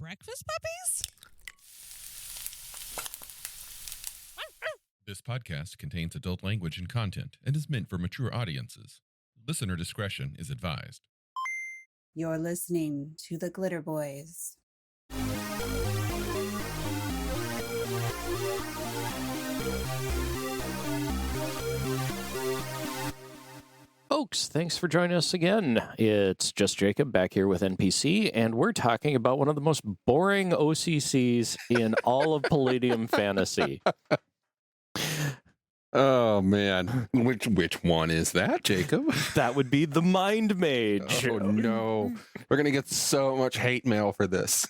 breakfast puppies? This podcast contains adult language and content and is meant for mature audiences. Listener discretion is advised. You're listening to the Glitterbois. Folks, thanks for joining us again. It's just Jacob back here with NPC, and we're talking about one of the most boring OCCs in all of Palladium fantasy. Oh, man. Which one is that, Jacob? That would be the Mind Mage. Oh, no. We're going to get so much hate mail for this.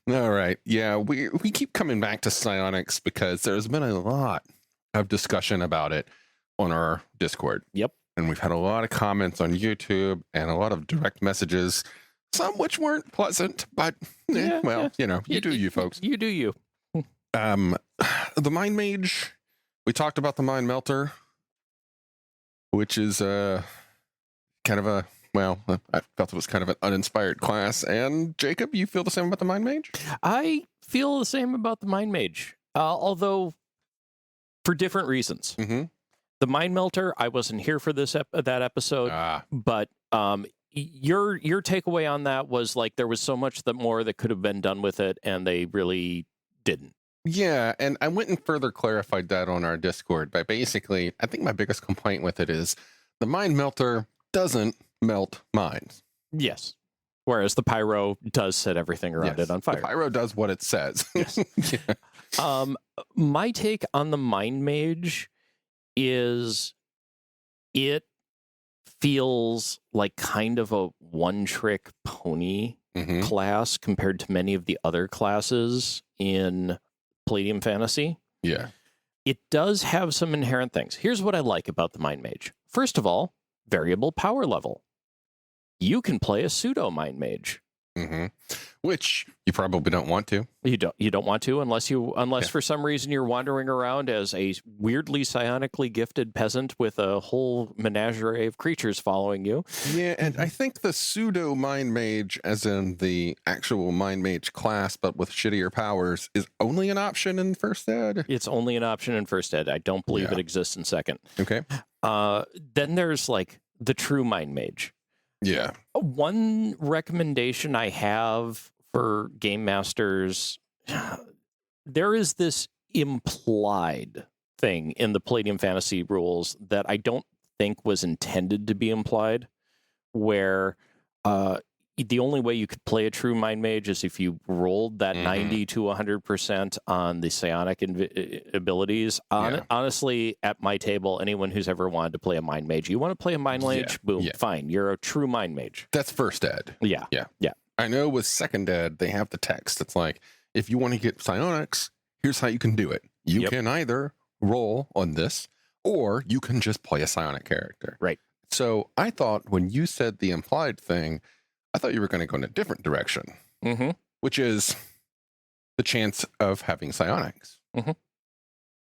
All right. Yeah, we keep coming back to psionics because there's been a lot of discussion about it on our Discord. Yep. And we've had a lot of comments on YouTube and a lot of direct messages, some which weren't pleasant, but, you know, you do you, folks. You do you. The Mind Mage, we talked about the Mind Melter, which is kind of a, I felt it was kind of an uninspired class. And Jacob, you feel the same about the Mind Mage? I feel the same about the Mind Mage, although for different reasons. Mm-hmm. The Mind Melter, I wasn't here for that episode, but your takeaway on that was like there was so much more that could have been done with it, and they really didn't. Yeah, and I went and further clarified that on our Discord by basically, I think my biggest complaint with it is the Mind Melter doesn't melt minds. Yes. Whereas the Pyro does set everything around it on fire. The Pyro does what it says. Yes. Yeah. My take on the Mind Mage is it feels like kind of a one-trick pony class compared to many of the other classes in Palladium Fantasy. Yeah. It does have some inherent things. Here's what I like about the Mind Mage. First of all, variable power level. You can play a pseudo Mind Mage. Mm-hmm. Which you probably don't want to. You don't want to unless for some reason you're wandering around as a weirdly psionically gifted peasant with a whole menagerie of creatures following you. Yeah, and I think the pseudo Mind Mage, as in the actual Mind Mage class, but with shittier powers, is only an option in First Ed. It's only an option in First Ed. I don't believe it exists in Second. Okay. Then there's like the true Mind Mage. Yeah. One recommendation I have for game masters, there is this implied thing in the Palladium Fantasy rules that I don't think was intended to be implied, where the only way you could play a true Mind Mage is if you rolled that 90 to 100% on the psionic abilities. Honestly, at my table, anyone who's ever wanted to play a Mind Mage, you want to play a Mind Mage? Boom, fine. You're a true Mind Mage. That's First Ed. Yeah. I know with Second Ed, they have the text. It's like, if you want to get psionics, here's how you can do it. You can either roll on this, or you can just play a psionic character. Right. So I thought when you said the implied thing, I thought you were going to go in a different direction, which is the chance of having psionics.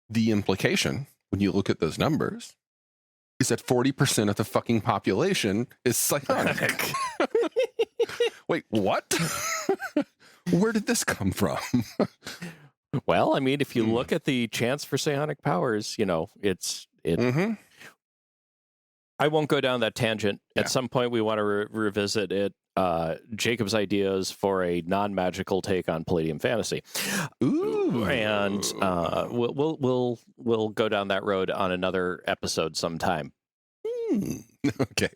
The implication, when you look at those numbers, is that 40% of the fucking population is psionic. Wait, what? Where did this come from? Well, I mean, if you look at the chance for psionic powers, you know, I won't go down that tangent. Yeah. At some point, we want to revisit it. Jacob's ideas for a non-magical take on Palladium Fantasy. Ooh, and we'll go down that road on another episode sometime. Okay.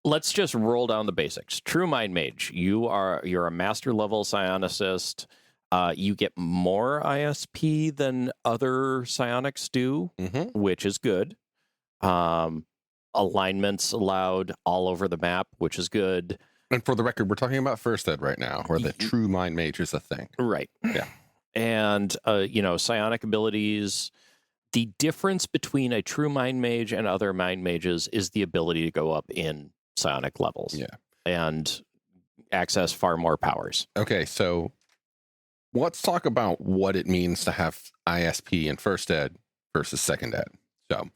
Let's just roll down the basics. True Mind Mage. You're a master level psionicist. You get more ISP than other psionics do, which is good. Alignments allowed all over the map, which is good. And for the record, we're talking about First Ed right now, where the true Mind Mage is a thing. Right. Yeah. And, psionic abilities. The difference between a true Mind Mage and other Mind Mages is the ability to go up in psionic levels. Yeah. And access far more powers. Okay, so let's talk about what it means to have ISP in First Ed versus Second Ed. So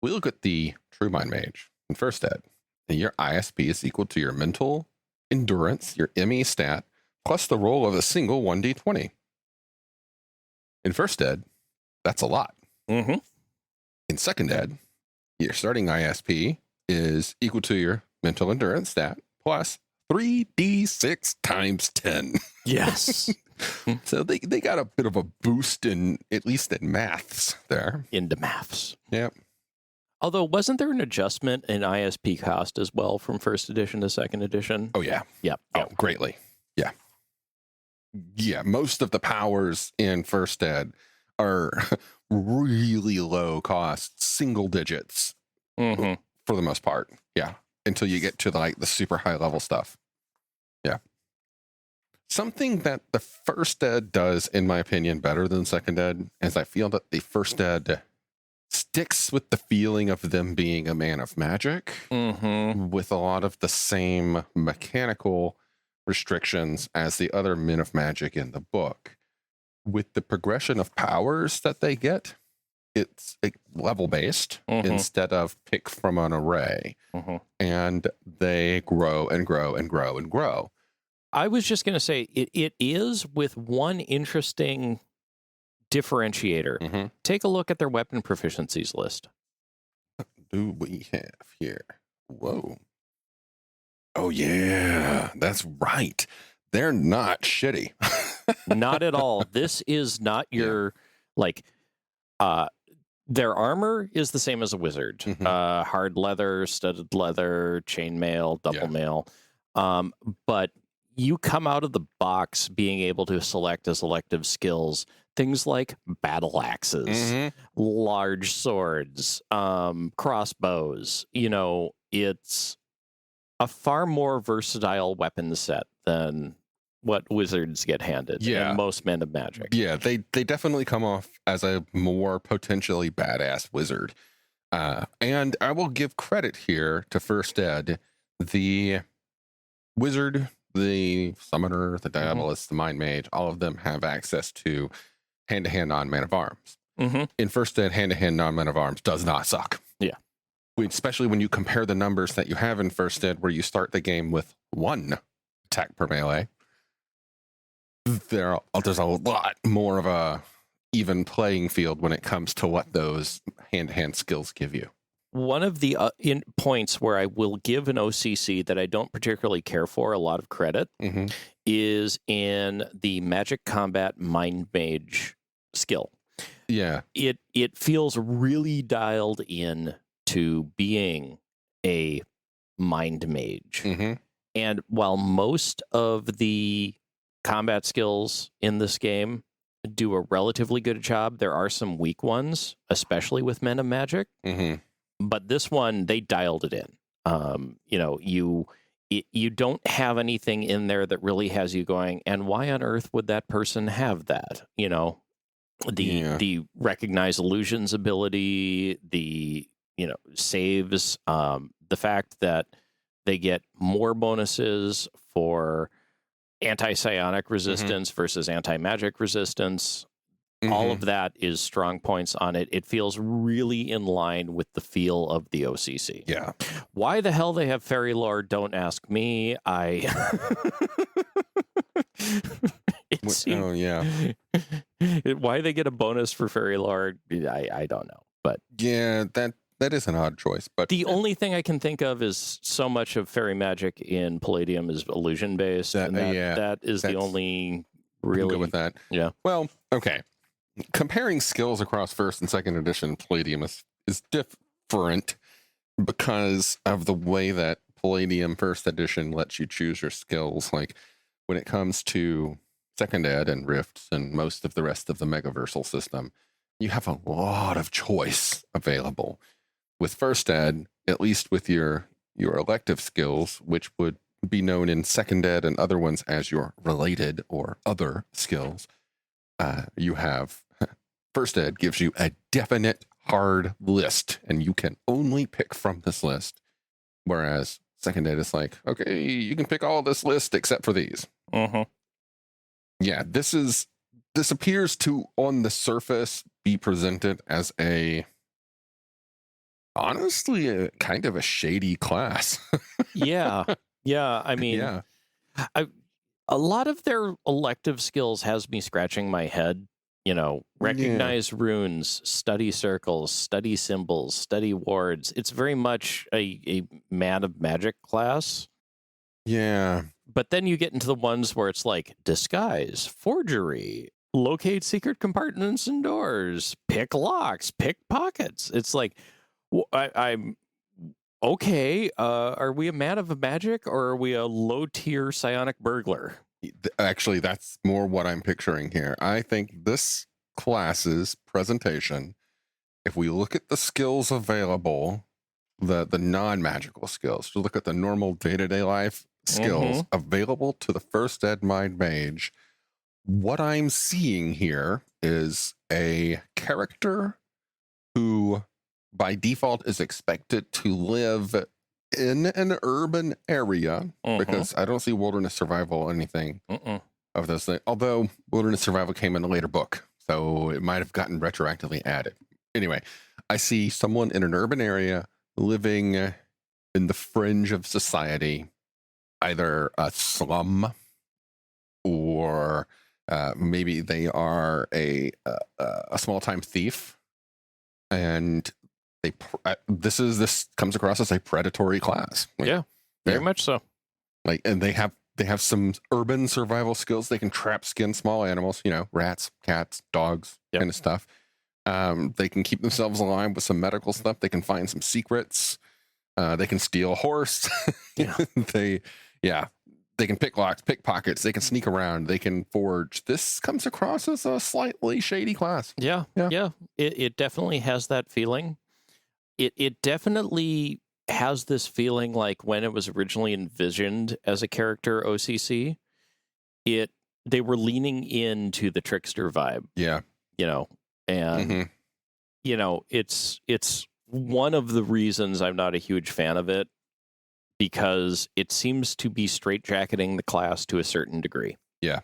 we look at the True Mind Mage in First Ed. your ISP is equal to your mental endurance, your ME stat, plus the roll of a single 1d20. In first ed, that's a lot. Mm-hmm. In second ed, your starting ISP is equal to your mental endurance stat plus 3d6 times 10. Yes. So they got a bit of a boost in, at least in maths there. Into maths. Yep. Although, wasn't there an adjustment in ISP cost as well from first edition to second edition? Oh, yeah. Yep. Oh, greatly. Yeah. Yeah. Most of the powers in first ed are really low cost, single digits Mm-hmm. for the most part. Yeah. Until you get to the super high level stuff. Yeah. Something that the first ed does, in my opinion, better than second ed is I feel that the first ed sticks with the feeling of them being a man of magic with a lot of the same mechanical restrictions as the other men of magic in the book. With the progression of powers that they get, it's level based instead of pick from an array. And they grow and grow and grow and grow. I was just going to say it is with one interesting differentiator. Take a look at their weapon proficiencies list. What do we have here? Whoa. Oh, yeah, that's right. They're not shitty. Not at all. This is not your, their armor is the same as a wizard. Hard leather, studded leather, chainmail, double mail. But you come out of the box being able to select as elective skills things like battle axes, large swords, crossbows. It's a far more versatile weapon set than what wizards get handed and most men of magic. Yeah, they definitely come off as a more potentially badass wizard. And I will give credit here to first ed. The wizard, the summoner, the diabolist, the mind mage, all of them have access to hand-to-hand non-man of arms. In first ed, hand-to-hand non-man of arms does not suck. Yeah. Especially when you compare the numbers that you have in first ed, where you start the game with 1 attack per melee. There's a lot more of a even playing field when it comes to what those hand-to-hand skills give you. One of the points where I will give an OCC that I don't particularly care for a lot of credit is in the magic combat mind mage skill. Yeah. It feels really dialed in to being a mind mage. And while most of the combat skills in this game do a relatively good job, there are some weak ones, especially with men of magic. But this one, they dialed it in. You don't have anything in there that really has you going, and why on earth would that person have that? The recognize illusions ability, the saves, the fact that they get more bonuses for anti-psionic resistance versus anti-magic resistance. All of that is strong points on it. It feels really in line with the feel of the OCC. Yeah. Why the hell they have Fairy Lord, don't ask me. Why they get a bonus for Fairy Lord, I don't know. But yeah, that is an odd choice. But the only thing I can think of is so much of fairy magic in Palladium is illusion based. That is the only really go with that. Yeah. Well, okay. Comparing skills across first and second edition Palladium is different because of the way that Palladium first edition lets you choose your skills. Like when it comes to second ed and rifts and most of the rest of the Megaversal system, you have a lot of choice available. With first ed, at least with your elective skills, which would be known in second ed and other ones as your related or other skills, you have first ed gives you a definite hard list and you can only pick from this list. Whereas second ed is like, okay, you can pick all this list except for these. Yeah, this appears to on the surface be presented as a honestly kind of a shady class. Yeah. I mean, Yeah. A lot of their elective skills has me scratching my head. Recognize runes, study circles, study symbols, study wards. It's very much a man of magic class. Yeah. But then you get into the ones where it's like disguise, forgery, locate secret compartments and doors, pick locks, pick pockets. It's like, I'm okay. Are we a man of magic or are we a low tier psionic burglar? Actually, that's more what I'm picturing here. I think this class's presentation, if we look at the skills available, the non-magical skills, to look at the normal day-to-day life skills available to the first ed mind mage, what I'm seeing here is a character who by default is expected to live in an urban area, because I don't see wilderness survival or anything of those things. Although wilderness survival came in a later book, so it might have gotten retroactively added. Anyway, I see someone in an urban area living in the fringe of society, either a slum or maybe they are a small-time thief, and this comes across as a predatory class. Very much so. And they have some urban survival skills. They can trap skin small animals, rats, cats, dogs, kind of stuff. They can keep themselves alive with some medical stuff. They can find some secrets. They can steal a horse. They can pick locks, pick pockets. They can sneak around. They can forge. This comes across as a slightly shady class. Yeah. It definitely has that feeling. It definitely has this feeling like when it was originally envisioned as a character OCC, they were leaning into the trickster vibe. Yeah. And it's one of the reasons I'm not a huge fan of it, because it seems to be straitjacketing the class to a certain degree. Yeah.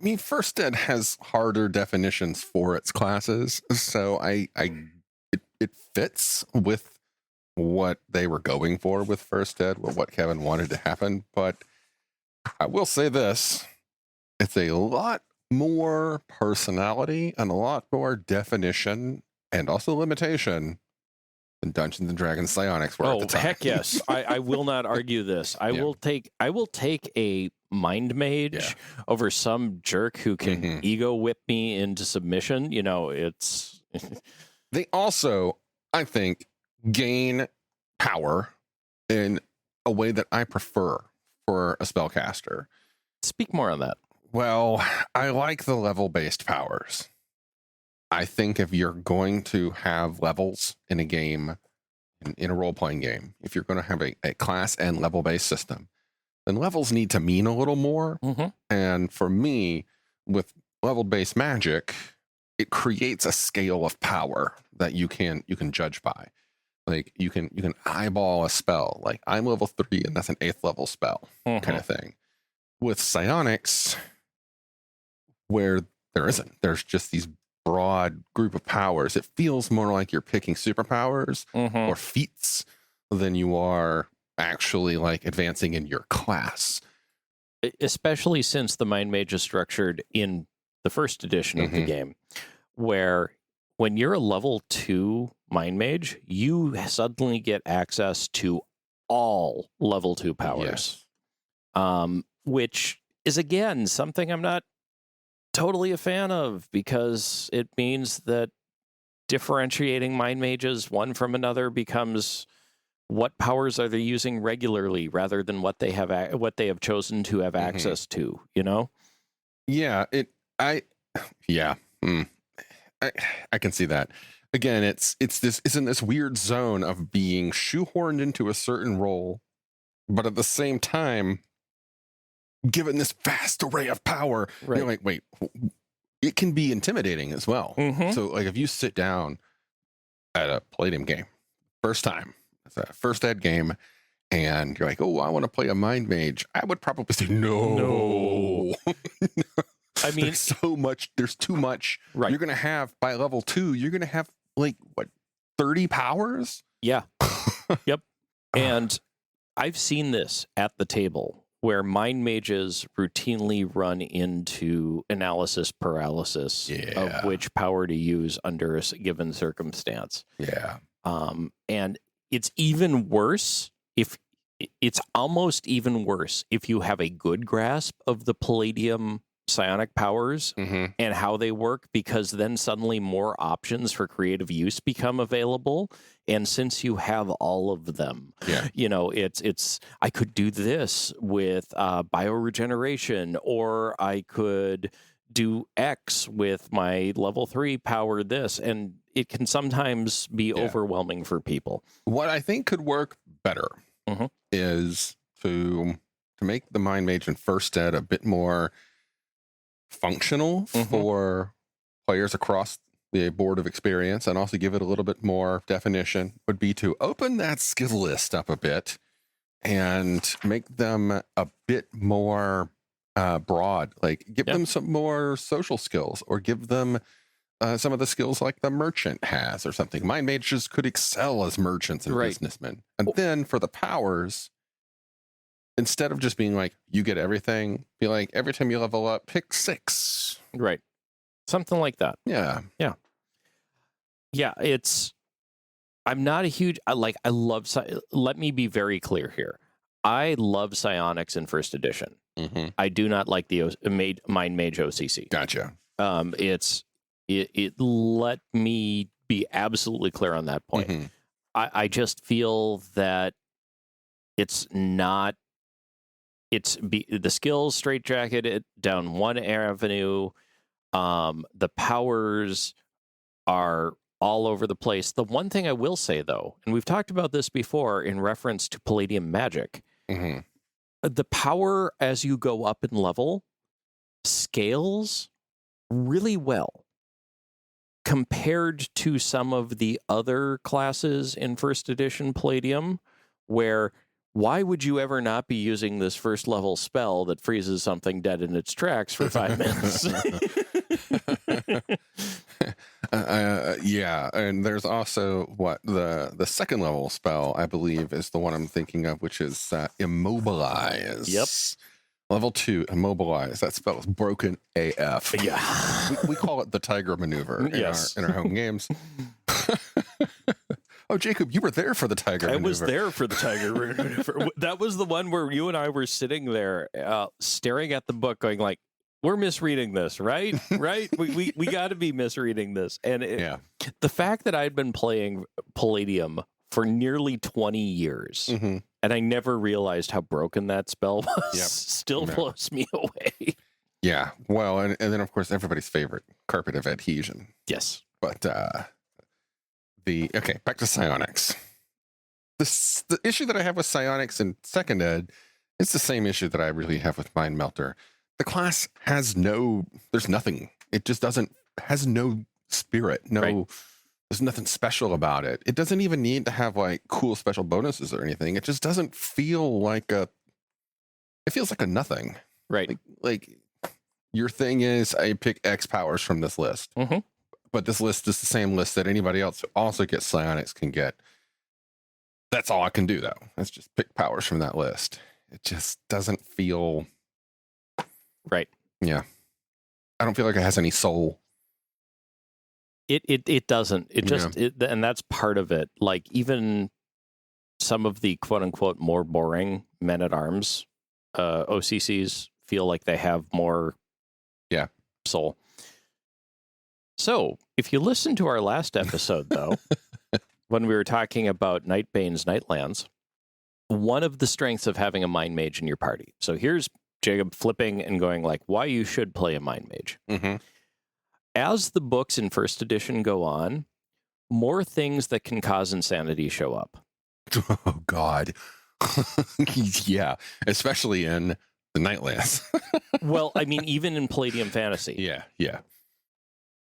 I mean, First Ed has harder definitions for its classes, so it fits with what they were going for with First Ed, with what Kevin wanted to happen. But I will say this: it's a lot more personality and a lot more definition and also limitation than Dungeons and Dragons Psionics were at the time. Heck yes. I will not argue this. I will take a mind mage over some jerk who can ego whip me into submission. It's They also, I think, gain power in a way that I prefer for a spellcaster. Speak more on that. Well, I like the level-based powers. I think if you're going to have levels in a game, in a role-playing game, if you're going to have a class and level-based system, then levels need to mean a little more. And for me, with level-based magic, it creates a scale of power that you can judge by. Like you can eyeball a spell. Like I'm level 3 and that's an 8th level spell kind of thing. With psionics, where there's just these broad group of powers, it feels more like you're picking superpowers or feats than you are actually like advancing in your class. Especially since the Mind Mage is structured in the first edition of the game, where when you're a level 2 Mind Mage, you suddenly get access to all level 2 powers. Which is, again, something I'm not totally a fan of, because it means that differentiating Mind Mages one from another becomes what powers are they using regularly rather than what they have chosen to have access to, Yeah, I can see that. Again, it's in this weird zone of being shoehorned into a certain role, but at the same time, given this vast array of power, you're like, wait, it can be intimidating as well. So, like, if you sit down at a Palladium game, first time, it's a first ed game, and you're like, oh, I want to play a Mind Mage, I would probably say no. I mean, there's so much. There's too much. Right. You're going to have, by level 2, you're going to have, like, what, 30 powers? Yeah. Yep. And I've seen this at the table where mind mages routinely run into analysis paralysis of which power to use under a given circumstance. Yeah. And it's even worse it's almost even worse if you have a good grasp of the Palladium psionic powers and how they work, because then suddenly more options for creative use become available. And since you have all of them, it's I could do this with bioregeneration, or I could do X with my level 3 power this, and it can sometimes be overwhelming for people. What I think could work better is to make the Mind Mage in First Ed a bit more functional for players across the board of experience, and also give it a little bit more definition, would be to open that skill list up a bit and make them a bit more broad. Like, give them some more social skills, or give them some of the skills like the merchant has or something. Mind mages could excel as merchants and businessmen. And then for the powers, instead of just being like, you get everything, be like, every time you level up, pick 6. Right. Something like that. Yeah. Yeah. Yeah. I'm not a huge, I love, let me be very clear here. I love psionics in first edition. I do not like the Mind Mage OCC. Gotcha. Let me be absolutely clear on that point. I just feel that the skills straitjacketed down one avenue. The powers are all over the place. The one thing I will say, though, and we've talked about this before in reference to Palladium magic, the power as you go up in level scales really well compared to some of the other classes in first edition Palladium, where why would you ever not be using this first level spell that freezes something dead in its tracks for 5 minutes? Yeah, and there's also the second level spell, I believe, is the one I'm thinking of, which is Immobilize. Yep. Level 2, Immobilize. That spell is broken AF. Yeah. We call it the Tiger Maneuver in our home games. Oh, Jacob, you were there for the Tiger Maneuver. I was there for the Tiger Maneuver. That was the one where you and I were sitting there staring at the book going like, we're misreading this, right? Right? We got to be misreading this. And the fact that I'd been playing Palladium for nearly 20 years and I never realized how broken that spell was still blows me away. Yeah. Well, and then, of course, everybody's favorite, Carpet of Adhesion. Yes. But back to psionics. The issue that I have with psionics in second ed is the same issue that I really have with Mind Melter. The class has there's nothing. It just has no spirit. There's nothing special about it. It doesn't even need to have like cool special bonuses or anything. It just doesn't feel like it feels like a nothing. Right. Like your thing is, I pick X powers from this list. But this list is the same list that anybody else who also gets psionics can get. That's all I can do, though. Let's just pick powers from that list. It just doesn't feel right. Yeah, I don't feel like it has any soul. It doesn't. It just and that's part of it. Like even some of the quote unquote more boring men at arms OCCs feel like they have more soul. So, if you listen to our last episode, though, when we were talking about Nightbane's Nightlands, one of the strengths of having a Mind Mage in your party. So here's Jacob flipping and going like, why you should play a Mind Mage. As the books in first edition go on, more things that can cause insanity show up. Oh, God. Yeah, especially in the Nightlands. Well, I mean, even in Palladium Fantasy. Yeah.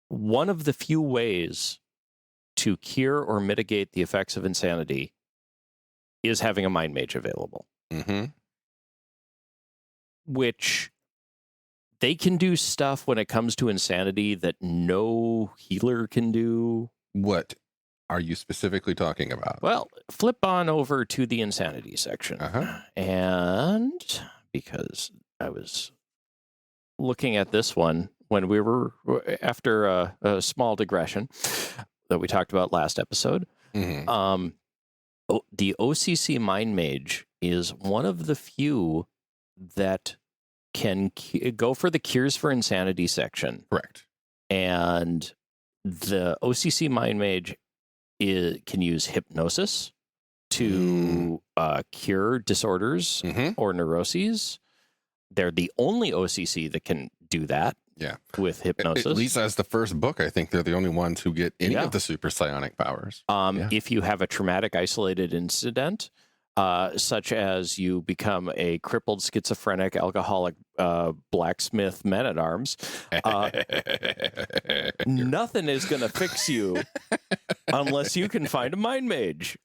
One of the few ways to cure or mitigate the effects of insanity is having a Mind Mage available. Which They can do stuff when it comes to insanity that no healer can do. What are you specifically talking about? Well, flip on over to the insanity section. And because I was looking at this one when we were after a small digression that we talked about last episode, the OCC Mind Mage is one of the few that can go for the Cures for Insanity section. Correct. And the OCC Mind Mage can use hypnosis to cure disorders or neuroses. They're the only OCC that can do that. Yeah. With hypnosis. At least as the first book, I think they're the only ones who get any of the super psionic powers. If you have a traumatic isolated incident, such as you become a crippled schizophrenic alcoholic blacksmith man-at-arms, nothing is going to fix you unless you can find a mind mage.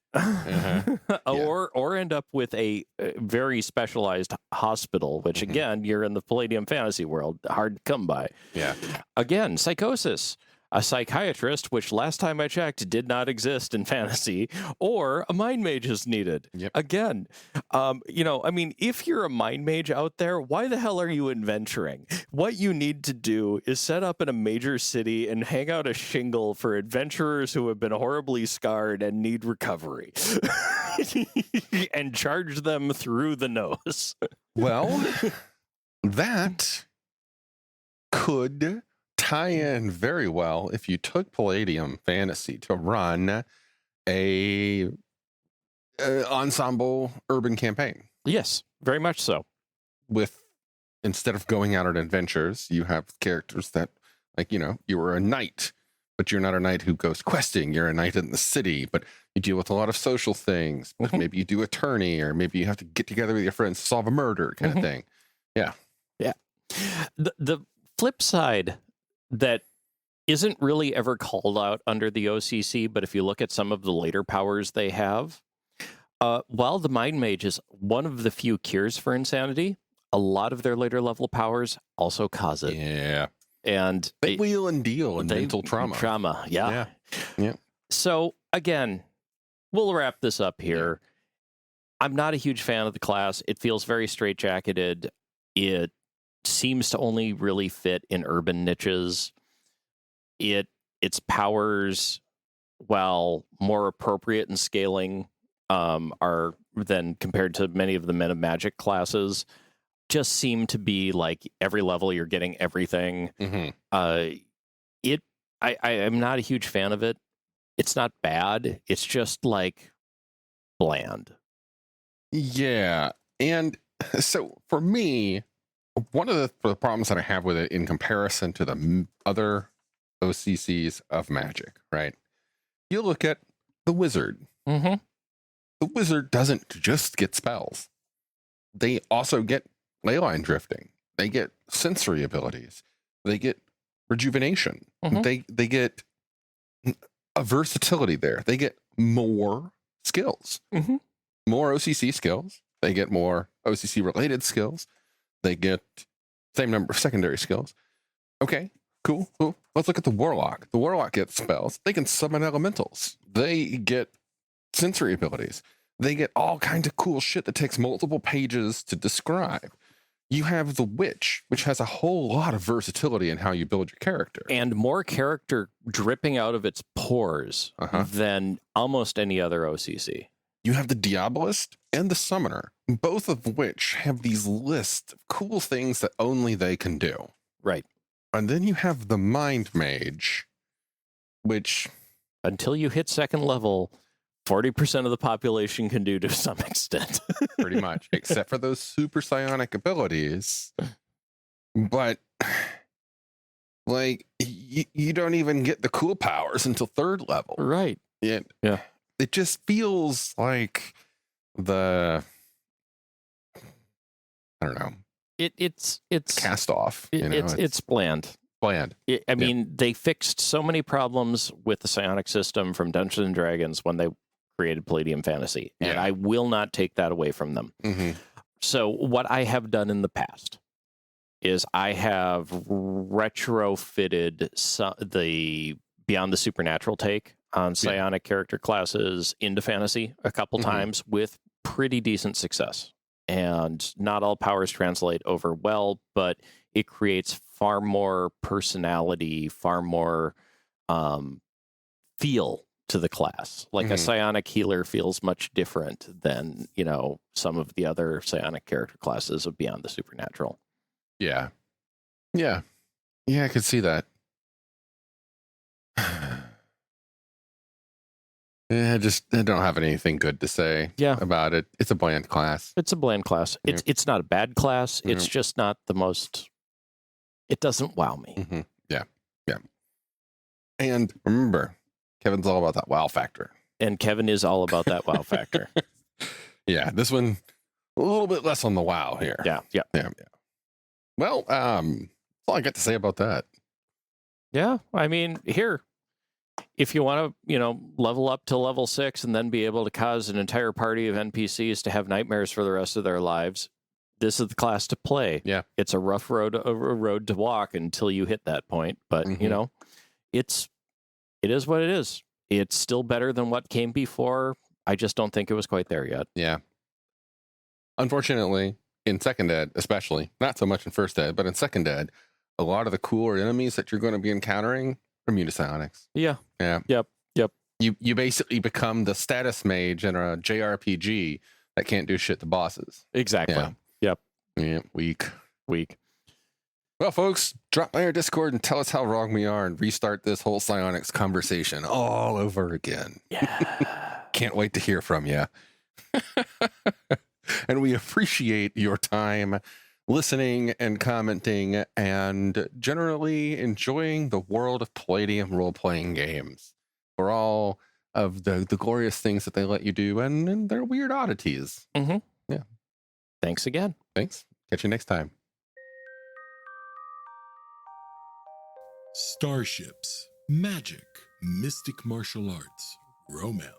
Or end up with a very specialized hospital, which again, you're in the Palladium fantasy world, hard to come by. Yeah. Again, psychosis. A psychiatrist, which last time I checked did not exist in fantasy, or a mind mage is needed. Yep. Again, if you're a mind mage out there, why the hell are you adventuring? What you need to do is set up in a major city and hang out a shingle for adventurers who have been horribly scarred and need recovery. And charge them through the nose. Well, that could tie in very well if you took Palladium Fantasy to run a ensemble urban campaign. Yes, very much so. With, instead of going out on adventures, you have characters that, like, you were a knight, but you're not a knight who goes questing. You're a knight in the city, but you deal with a lot of social things. But maybe you do attorney, or maybe you have to get together with your friends to solve a murder kind of thing. Yeah. Yeah. The flip side that isn't really ever called out under the OCC, but if you look at some of the later powers they have, while the Mind Mage is one of the few cures for insanity, a lot of their later level powers also cause it. Yeah. And they wheel and deal in mental trauma. Yeah. So, again, we'll wrap this up here. I'm not a huge fan of the class. It feels very straitjacketed. It seems to only really fit in urban niches. Its powers, while more appropriate in scaling, are than compared to many of the Men of Magic classes, just seem to be like every level you're getting everything. I am not a huge fan of it. It's not bad. It's just like bland. Yeah. And so for me, one of the problems that I have with it in comparison to the other OCCs of Magic, right? You look at the wizard. The wizard doesn't just get spells. They also get ley line drifting. They get sensory abilities. They get rejuvenation. They get a versatility there. They get more skills. More OCC skills. They get more OCC related skills. They get same number of secondary skills. Okay, cool. Let's look at the warlock. The warlock gets spells. They can summon elementals. They get sensory abilities. They get all kinds of cool shit that takes multiple pages to describe. You have the witch, which has a whole lot of versatility in how you build your character. And more character dripping out of its pores than almost any other OCC. You have the Diabolist and the Summoner, both of which have these lists of cool things that only they can do. Right. And then you have the Mind Mage, which... Until you hit second level, 40% of the population can do to some extent. Pretty much. Except for those super psionic abilities. But, like, you don't even get the cool powers until third level. Right. It just feels like I don't know. It's cast off. It's bland. Bland. I mean, they fixed so many problems with the psionic system from Dungeons and Dragons when they created Palladium Fantasy, and I will not take that away from them. So what I have done in the past is I have retrofitted the Beyond the Supernatural take on psionic character classes into fantasy a couple times with pretty decent success. And not all powers translate over well, but it creates far more personality, far more feel to the class. Like a psionic healer feels much different than, some of the other psionic character classes of Beyond the Supernatural. Yeah. Yeah. Yeah, I could see that. I don't have anything good to say about it. It's a bland class. It's a bland class. It's not a bad class. It's just not the most... It doesn't wow me. Yeah. Yeah. And remember, Kevin's all about that wow factor. And Kevin is all about that wow factor. Yeah, this one, a little bit less on the wow here. Yeah. Well, that's all I got to say about that. Yeah, I mean, here, if you want to, level up to level 6 and then be able to cause an entire party of NPCs to have nightmares for the rest of their lives, this is the class to play. Yeah. It's a rough road to walk until you hit that point. But, it is what it is. It's still better than what came before. I just don't think it was quite there yet. Yeah. Unfortunately, in second ed, especially, not so much in first ed, but in second ed, a lot of the cooler enemies that you're going to be encountering are psionics. Yeah. Yep. You basically become the status mage in a JRPG that can't do shit to bosses. Exactly. Yeah. Yep. Yeah, weak. Well, folks, drop by our Discord and tell us how wrong we are and restart this whole psionics conversation all over again. Yeah. Can't wait to hear from you. And we appreciate your time listening and commenting and generally enjoying the world of Palladium role-playing games for all of the glorious things that they let you do and their weird oddities. Yeah. Thanks again. Thanks. Catch you next time. Starships, magic, mystic martial arts, romance.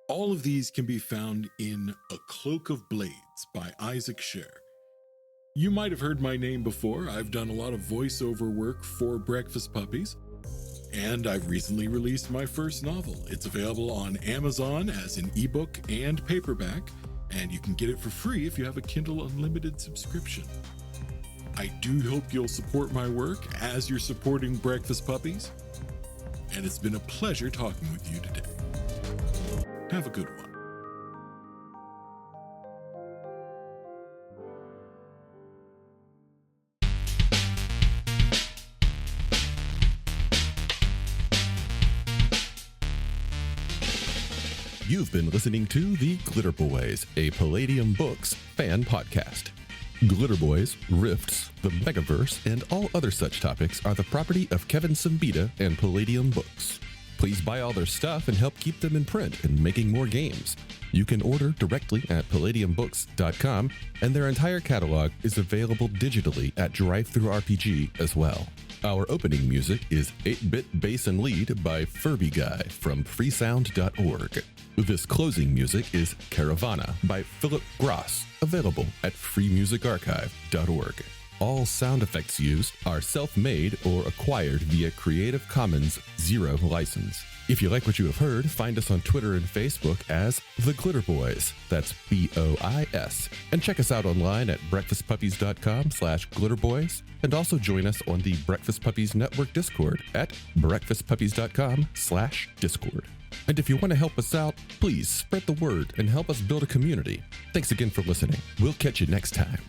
All of these can be found in A Cloak of Blades by Isaac Scher. You might have heard my name before. I've done a lot of voiceover work for Breakfast Puppies, and I've recently released my first novel. It's available on Amazon as an ebook and paperback, and you can get it for free if you have a Kindle Unlimited subscription. I do hope you'll support my work as you're supporting Breakfast Puppies, and it's been a pleasure talking with you today. Have a good one. You've been listening to The Glitterbois, a Palladium Books fan podcast. Glitterbois, Rifts, the Megaverse, and all other such topics are the property of Kevin Siembieda and Palladium Books. Please buy all their stuff and help keep them in print and making more games. You can order directly at palladiumbooks.com, and their entire catalog is available digitally at Drive-Thru RPG as well. Our opening music is 8-Bit Bass and Lead by Furby Guy from freesound.org. This closing music is Caravana by Philip Gross, available at freemusicarchive.org. All sound effects used are self-made or acquired via Creative Commons Zero license. If you like what you have heard, find us on Twitter and Facebook as The Glitterbois. That's BOIS. And check us out online at breakfastpuppies.com/glitterbois. And also join us on the Breakfast Puppies Network Discord at breakfastpuppies.com/discord. And if you want to help us out, please spread the word and help us build a community. Thanks again for listening. We'll catch you next time.